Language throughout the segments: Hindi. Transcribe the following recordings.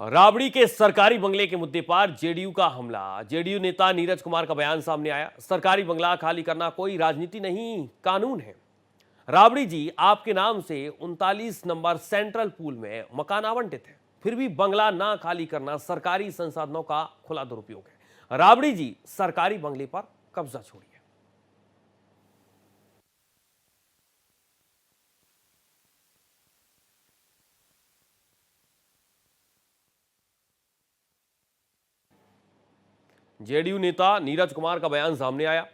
राबड़ी के सरकारी बंगले के मुद्दे पर जेडीयू का हमला। जेडीयू नेता नीरज कुमार का बयान सामने आया। सरकारी बंगला खाली करना कोई राजनीति नहीं, कानून है। राबड़ी जी, आपके नाम से 39 नंबर सेंट्रल पूल में मकान आवंटित है, फिर भी बंगला ना खाली करना सरकारी संसाधनों का खुला दुरुपयोग है। राबड़ी जी, सरकारी बंगले पर कब्जा छोड़िए। जेडीयू नेता नीरज कुमार का बयान सामने आया।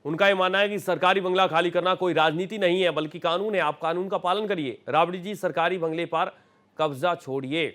उनका यह मानना है कि सरकारी बंगला खाली करना कोई राजनीति नहीं है, बल्कि कानून है। आप कानून का पालन करिए। राबड़ी जी, सरकारी बंगले पर कब्जा छोड़िए।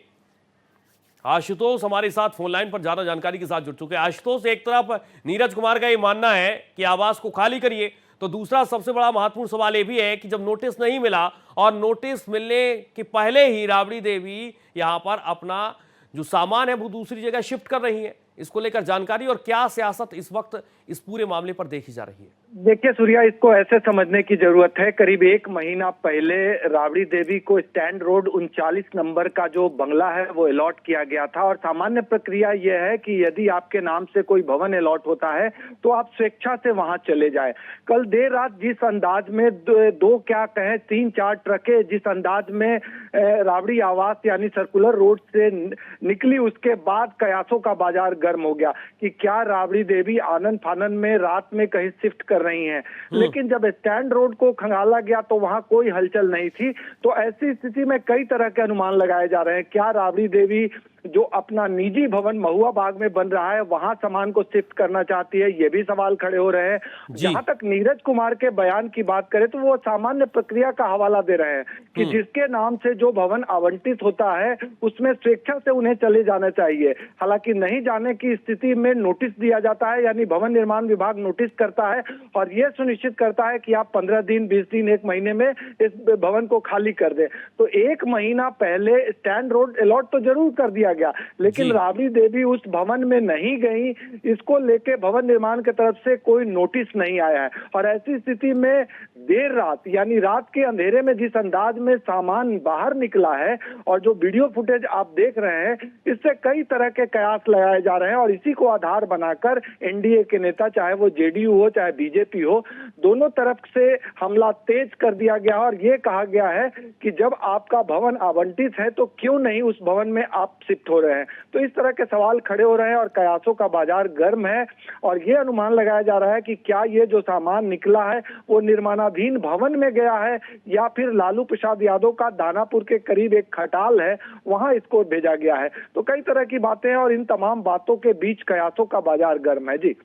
आशुतोष हमारे साथ फोन लाइन पर ज्यादा जानकारी के साथ जुड़ चुके हैं। आशुतोष, एक तरफ नीरज कुमार का यह मानना है कि आवास को खाली करिए, तो दूसरा सबसे बड़ा महत्वपूर्ण सवाल यह भी है कि जब नोटिस नहीं मिला और नोटिस मिलने के पहले ही राबड़ी देवी यहां पर अपना जो सामान है वो दूसरी जगह शिफ्ट कर रही है, इसको लेकर जानकारी और क्या सियासत इस वक्त इस पूरे मामले पर देखी जा रही है? देखिए सूर्या, इसको ऐसे समझने की जरूरत है। करीब 1 महीना पहले राबड़ी देवी को स्टैंड रोड 39 नंबर का जो बंगला है वो अलॉट किया गया था, और सामान्य प्रक्रिया यह है कि यदि आपके नाम से कोई भवन अलॉट होता है तो आप स्वेच्छा से वहां चले जाए। कल देर रात जिस अंदाज में दो क्या कहें 3-4 ट्रकें जिस अंदाज में राबड़ी आवास यानी सर्कुलर रोड से निकली, उसके बाद कयासों का बाजार गर्म हो गया कि क्या राबड़ी देवी आनंद फानन में रात में कहीं शिफ्ट कर रही हैं। लेकिन जब स्टैंड रोड को खंगाला गया तो वहां कोई हलचल नहीं थी। तो ऐसी स्थिति में कई तरह के अनुमान लगाए जा रहे हैं। क्या राबड़ी देवी जो अपना निजी भवन महुआ बाग में बन रहा है वहां सामान को शिफ्ट करना चाहती है, ये भी सवाल खड़े हो रहे हैं। जहां तक नीरज कुमार के बयान की बात करें तो वो सामान्य प्रक्रिया का हवाला दे रहे हैं कि जिसके नाम से जो भवन आवंटित होता है उसमें स्वेच्छा से उन्हें चले जाना चाहिए। हालांकि नहीं जाने की स्थिति में नोटिस दिया जाता है, यानी भवन निर्माण विभाग नोटिस करता है और ये सुनिश्चित करता है कि आप 15 दिन 20 दिन 1 महीने में इस भवन को खाली कर दें। तो 1 महीना पहले स्टैंड रोड अलॉट तो जरूर कर दिया गया, लेकिन राबड़ी देवी उस भवन में नहीं गई। इसको लेके भवन निर्माण की तरफ से कोई नोटिस नहीं आया है। और ऐसी स्थिति में देर रात यानी रात के अंधेरे में जिस अंदाज में सामान बाहर निकला है और जो वीडियो फुटेज आप देख रहे हैं, इससे कई तरह के कयास लगाए जा रहे हैं। और इसी को आधार बनाकर एनडीए के नेता, चाहे वो जेडीयू हो चाहे बीजेपी हो, दोनों तरफ से हमला तेज कर दिया गया और ये कहा गया है कि जब आपका भवन आवंटित है तो क्यों नहीं उस भवन में आप शिफ्ट हो रहे हैं। तो इस तरह के सवाल खड़े हो रहे हैं और कयासों का बाजार गर्म है। और ये अनुमान लगाया जा रहा है कि क्या ये जो सामान निकला है वो निर्माणाधीन भवन में गया है या फिर लालू प्रसाद यादव का दानापुर के करीब एक खटाल है वहां इसको भेजा गया है। तो कई तरह की बातें हैं और इन तमाम बातों के बीच कयासों का बाजार गर्म है। जी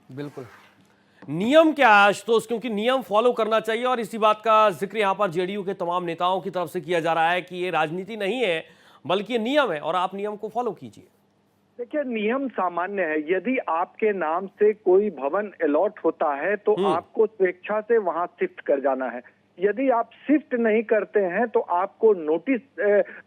बिल्कुल। नियम क्या है आशुतोष, क्योंकि नियम फॉलो करना चाहिए और इसी बात का जिक्र यहां पर जेडीयू के तमाम नेताओं की तरफ से किया जा रहा है कि ये राजनीति नहीं है बल्कि ये नियम है और आप नियम को फॉलो कीजिए। देखिए, नियम सामान्य है। यदि आपके नाम से कोई भवन अलॉट होता है तो आपको स्वेच्छा से वहां शिफ्ट कर जाना है। यदि आप शिफ्ट नहीं करते हैं तो आपको नोटिस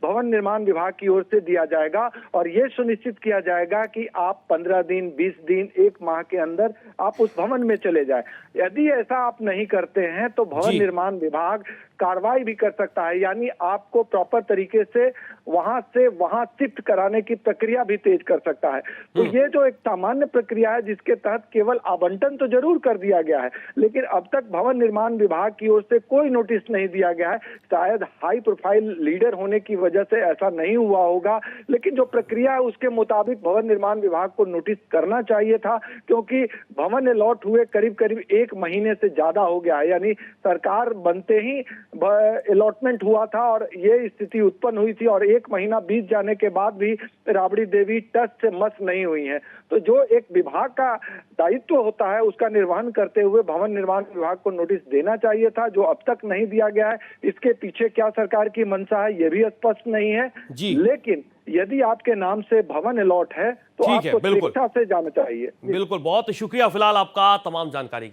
भवन निर्माण विभाग की ओर से दिया जाएगा और ये सुनिश्चित किया जाएगा कि आप 15 दिन 20 दिन 1 माह के अंदर आप उस भवन में चले जाएं। यदि ऐसा आप नहीं करते हैं तो भवन निर्माण विभाग कार्रवाई भी कर सकता है, यानी आपको प्रॉपर तरीके से वहां शिफ्ट कराने की प्रक्रिया भी तेज कर सकता है। तो ये जो एक सामान्य प्रक्रिया है जिसके तहत केवल आवंटन तो जरूर कर दिया गया है, लेकिन अब तक भवन निर्माण विभाग की ओर से कोई नोटिस नहीं दिया गया है। शायद हाई प्रोफाइल लीडर होने की वजह से ऐसा नहीं हुआ होगा, लेकिन जो प्रक्रिया है उसके मुताबिक भवन निर्माण विभाग को नोटिस करना चाहिए था, क्योंकि भवन अलॉट हुए करीब करीब 1 महीने से ज्यादा हो गया है। यानी सरकार बनते ही अलॉटमेंट हुआ था और ये स्थिति उत्पन्न हुई थी और 1 महीना बीत जाने के बाद भी राबड़ी देवी टस से मस नहीं हुई है। तो जो एक विभाग का दायित्व होता है उसका निर्वहन करते हुए भवन निर्माण विभाग को नोटिस देना चाहिए था, जो अब तक नहीं दिया गया है। इसके पीछे क्या सरकार की मंशा है ये भी स्पष्ट नहीं है। लेकिन यदि आपके नाम से भवन अलॉट है तो आपको स्वेच्छा से जाना चाहिए। बिल्कुल, बहुत शुक्रिया फिलहाल आपका तमाम जानकारी।